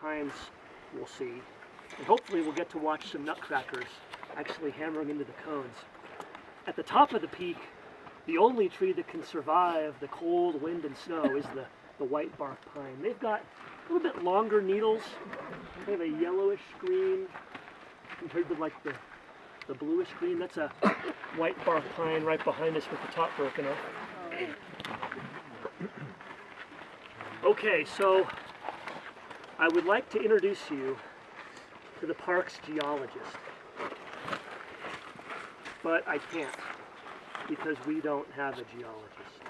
pines we'll see. And hopefully we'll get to watch some nutcrackers actually hammering into the cones. At the top of the peak, the only tree that can survive the cold, wind, and snow is the white bark pine. They've got a little bit longer needles. They have a yellowish green compared to like the bluish green. That's a white bark pine right behind us with the top broken off. Okay, so I would like to introduce you to the park's geologist. But I can't, because we don't have a geologist.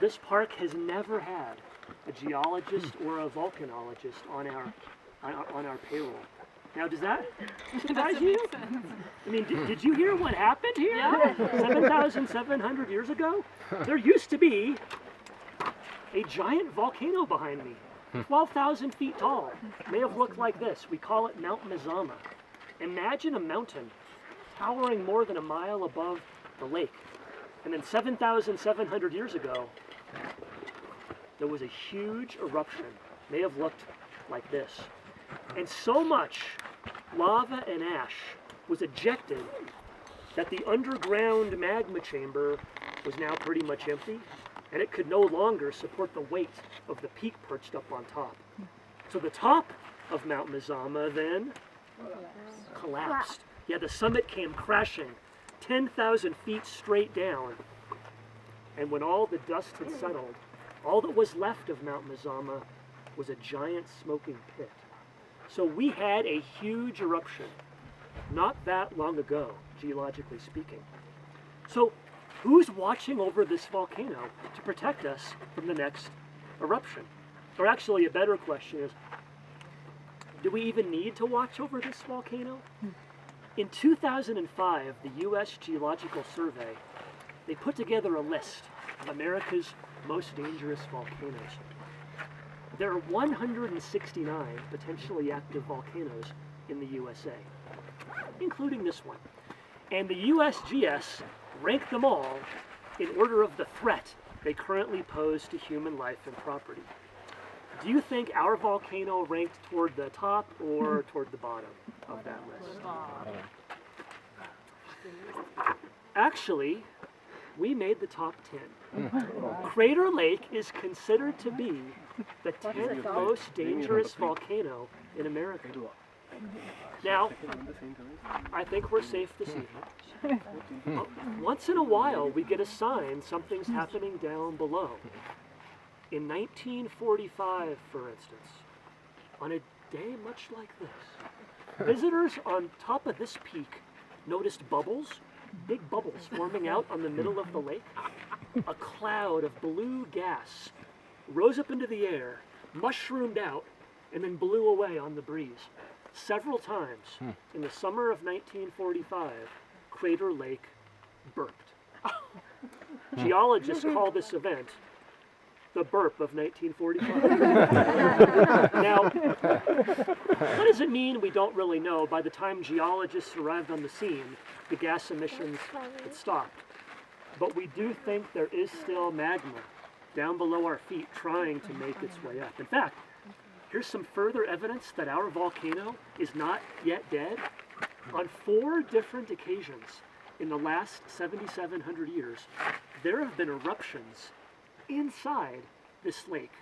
This park has never had a geologist or a volcanologist on our payroll. Now, does that surprise you? I mean, did you hear what happened here? Yeah. 7,700 years ago? There used to be a giant volcano behind me, 12,000 feet tall. May have looked like this. We call it Mount Mazama. Imagine a mountain towering more than a mile above the lake. And then 7,700 years ago, there was a huge eruption. May have looked like this. And so much lava and ash was ejected that the underground magma chamber was now pretty much empty, and it could no longer support the weight of the peak perched up on top. So the top of Mount Mazama then collapsed. Yeah, the summit came crashing 10,000 feet straight down. And when all the dust had settled, all that was left of Mount Mazama was a giant smoking pit. So we had a huge eruption not that long ago, geologically speaking. So who's watching over this volcano to protect us from the next eruption? Or actually, a better question is, do we even need to watch over this volcano? In 2005, the U.S. Geological Survey, they put together a list of America's most dangerous volcanoes. There are 169 potentially active volcanoes in the USA, including this one. And the USGS ranked them all in order of the threat they currently pose to human life and property. Do you think our volcano ranked toward the top or toward the bottom of that list? Actually, we made the top 10. Crater Lake is considered to be the 10th most dangerous volcano in America. Now, I think we're safe this evening. Once in a while, we get a sign something's happening down below. In 1945, for instance, on a day much like this, visitors on top of this peak noticed bubbles, big bubbles forming out on the middle of the lake. A cloud of blue gas rose up into the air, mushroomed out, and then blew away on the breeze. Several times in the summer of 1945, Crater Lake burped. Geologists call this event the burp of 1945. Now, what does it mean? We don't really know. By the time geologists arrived on the scene, the gas emissions had stopped. But we do think there is still magma down below our feet trying to make its way up. In fact, here's some further evidence that our volcano is not yet dead. On 4 different occasions in the last 7,700 years, there have been eruptions inside this lake.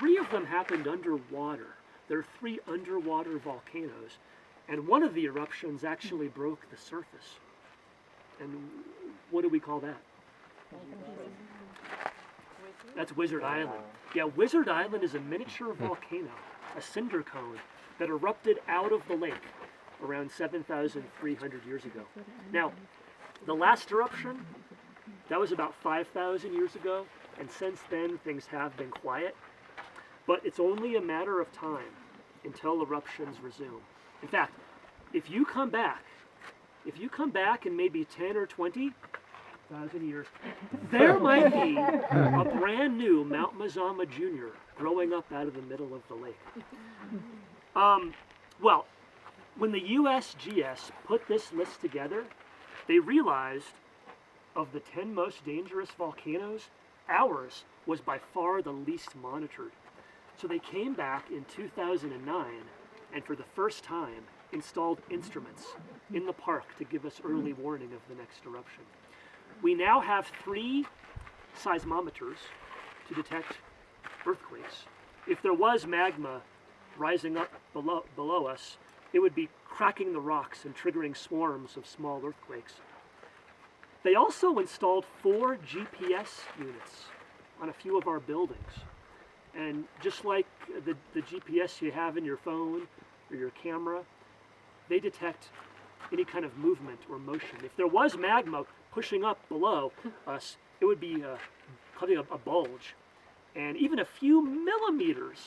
3 of them happened underwater. There are 3 underwater volcanoes, and one of the eruptions actually broke the surface. And what do we call that? That's Wizard Island. Yeah, Wizard Island is a miniature volcano, a cinder cone that erupted out of the lake around 7,300 years ago. Now, the last eruption, that was about 5,000 years ago, and since then things have been quiet. But it's only a matter of time until eruptions resume. In fact, if you come back in maybe 10 or 20,000 years, there might be a brand new Mount Mazama Jr. growing up out of the middle of the lake. Well, when the USGS put this list together, they realized of the 10 most dangerous volcanoes, ours was by far the least monitored. So they came back in 2009 and for the first time installed instruments in the park to give us early warning of the next eruption. We now have 3 seismometers to detect earthquakes. If there was magma rising up below us, it would be cracking the rocks and triggering swarms of small earthquakes. They also installed 4 GPS units on a few of our buildings. And just like the GPS you have in your phone or your camera, they detect any kind of movement or motion. If there was magma pushing up below us, it would be having a bulge. And even a few millimeters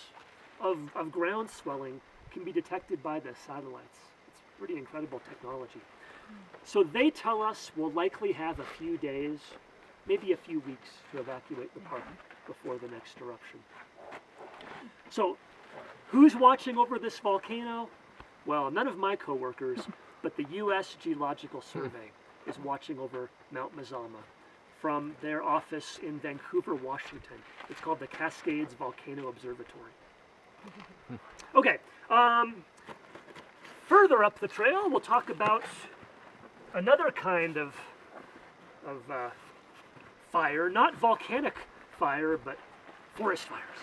of ground swelling can be detected by the satellites. It's pretty incredible technology. So they tell us we'll likely have a few days, maybe a few weeks to evacuate the park before the next eruption. So who's watching over this volcano? Well, none of my coworkers, but the U.S. Geological Survey is watching over Mount Mazama from their office in Vancouver, Washington. It's called the Cascades Volcano Observatory. Okay, further up the trail, we'll talk about another kind of fire, not volcanic fire, but forest fires.